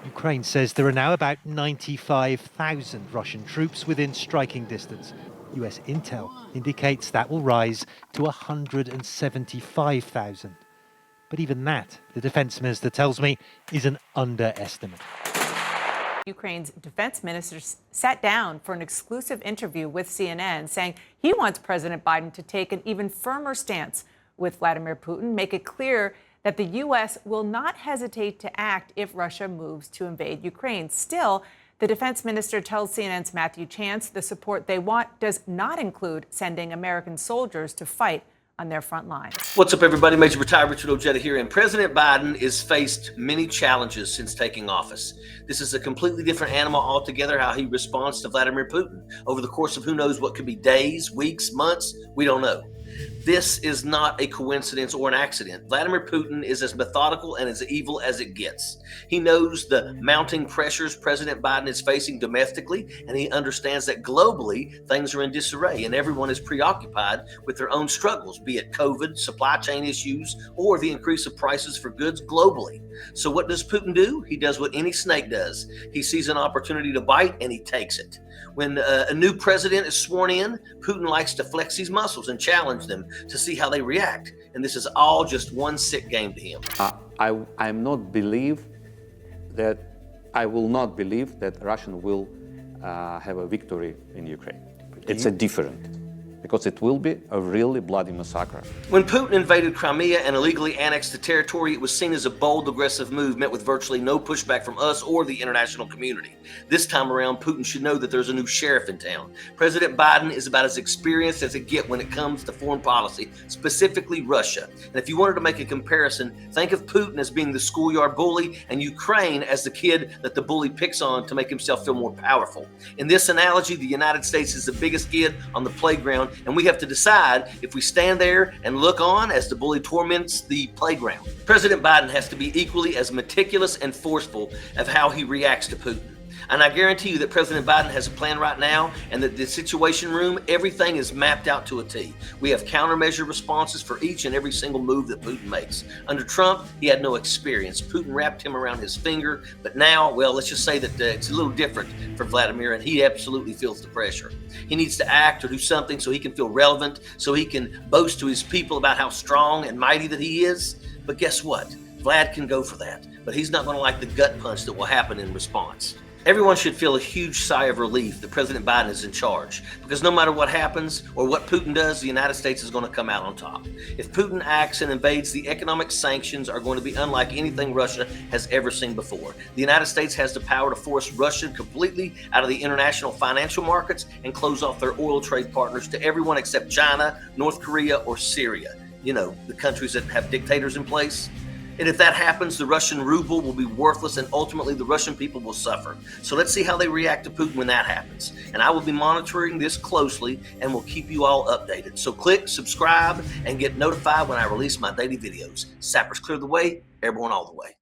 Ukraine says there are now about 95,000 Russian troops within striking distance. US intel indicates that will rise to 175,000. But even that, the defense minister tells me, is an underestimate. Ukraine's defense minister sat down for an exclusive interview with CNN, saying he wants President Biden to take an even firmer stance with Vladimir Putin, make it clear that the U.S. will not hesitate to act if Russia moves to invade Ukraine. Still, the defense minister tells CNN's Matthew Chance the support they want does not include sending American soldiers to fight on their front line. What's up, everybody? Major Retired Richard Ojeda here, and President Biden has faced many challenges since taking office. This is a completely different animal altogether, how he responds to Vladimir Putin. Over the course of who knows what could be days, weeks, months, we don't know. This is not a coincidence or an accident. Vladimir Putin is as methodical and as evil as it gets. He knows the mounting pressures President Biden is facing domestically, and he understands that globally things are in disarray and everyone is preoccupied with their own struggles, be it COVID, supply chain issues, or the increase of prices for goods globally. So what does Putin do? He does what any snake does. He sees an opportunity to bite and he takes it. When a new president is sworn in, Putin likes to flex his muscles and challenge them to see how they react. And this is all just one sick game to him. I will not believe that Russian will have a victory in Ukraine. It's a different, because it will be a really bloody massacre. When Putin invaded Crimea and illegally annexed the territory, it was seen as a bold, aggressive move met with virtually no pushback from us or the international community. This time around, Putin should know that there's a new sheriff in town. President Biden is about as experienced as it gets when it comes to foreign policy, specifically Russia. And if you wanted to make a comparison, think of Putin as being the schoolyard bully and Ukraine as the kid that the bully picks on to make himself feel more powerful. In this analogy, the United States is the biggest kid on the playground, and we have to decide if we stand there and look on as the bully torments the playground. President Biden has to be equally as meticulous and forceful of how he reacts to Putin. And I guarantee you that President Biden has a plan right now, and that the Situation Room, everything is mapped out to a T. We have countermeasure responses for each and every single move that Putin makes. Under Trump, he had no experience. Putin wrapped him around his finger, but now, well, let's just say that it's a little different for Vladimir, and he absolutely feels the pressure. He needs to act or do something so he can feel relevant, so he can boast to his people about how strong and mighty that he is. But guess what? Vlad can go for that, but he's not going to like the gut punch that will happen in response. Everyone should feel a huge sigh of relief that President Biden is in charge, because no matter what happens or what Putin does, the United States is going to come out on top. If Putin acts and invades, the economic sanctions are going to be unlike anything Russia has ever seen before. The United States has the power to force Russia completely out of the international financial markets and close off their oil trade partners to everyone except China, North Korea, or Syria. You know, the countries that have dictators in place. And if that happens, the Russian ruble will be worthless, and ultimately the Russian people will suffer. So let's see how they react to Putin when that happens. And I will be monitoring this closely and will keep you all updated. So click subscribe and get notified when I release my daily videos. Sappers clear the way, airborne all the way.